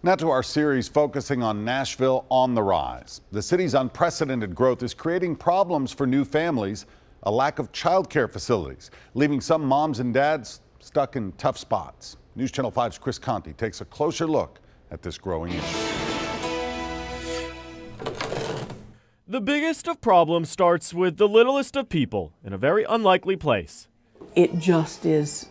Now to our series focusing on Nashville on the rise. The city's unprecedented growth is creating problems for new families, a lack of childcare facilities, leaving some moms and dads stuck in tough spots. News Channel 5's Chris Conti takes a closer look at this growing issue. The biggest of problems starts with the littlest of people in a very unlikely place. It just is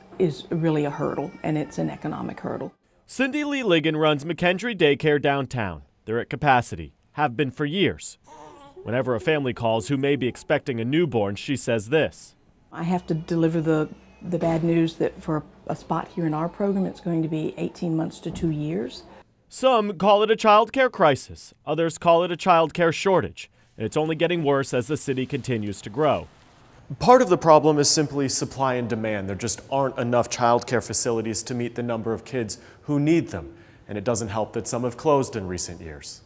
really a hurdle, and it's an economic hurdle. Cindy Lee Ligon runs McKendree Daycare downtown. They're at capacity, have been for years. Whenever a family calls who may be expecting a newborn, she says this. I have to deliver the bad news that for a spot here in our program, it's going to be 18 months to 2 years. Some call it a child care crisis. Others call it a child care shortage. And it's only getting worse as the city continues to grow. Part of the problem is simply supply and demand. There just aren't enough child care facilities to meet the number of kids who need them. And it doesn't help that some have closed in recent years.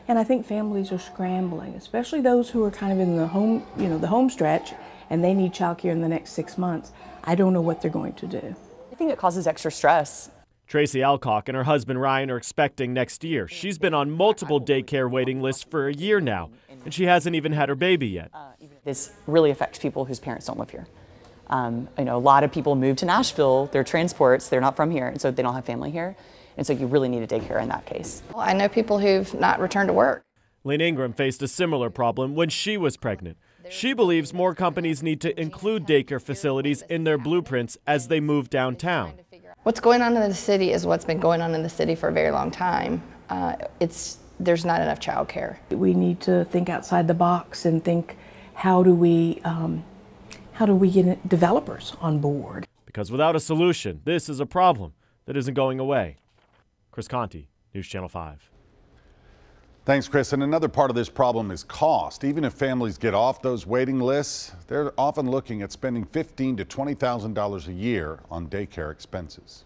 And I think families are scrambling, especially those who are kind of in the home, the home stretch, and they need child care in the next 6 months. I don't know what they're going to do. I think it causes extra stress. Tracy Alcock and her husband Ryan are expecting next year. She's been on multiple daycare waiting lists for a year now, and she hasn't even had her baby yet. This really affects people whose parents don't live here. I know a lot of people move to Nashville, they're transports, they're not from here, and so they don't have family here. And so you really need a daycare in that case. Well, I know people who've not returned to work. Lynn Ingram faced a similar problem when she was pregnant. She believes more companies need to include daycare facilities in their blueprints as they move downtown. What's going on in the city is what's been going on in the city for a very long time. There's not enough child care. We need to think outside the box and think, how do we get developers on board? Because without a solution, this is a problem that isn't going away. Chris Conti, News Channel 5. Thanks, Chris. And another part of this problem is cost. Even if families get off those waiting lists, they're often looking at spending $15,000 to $20,000 a year on daycare expenses.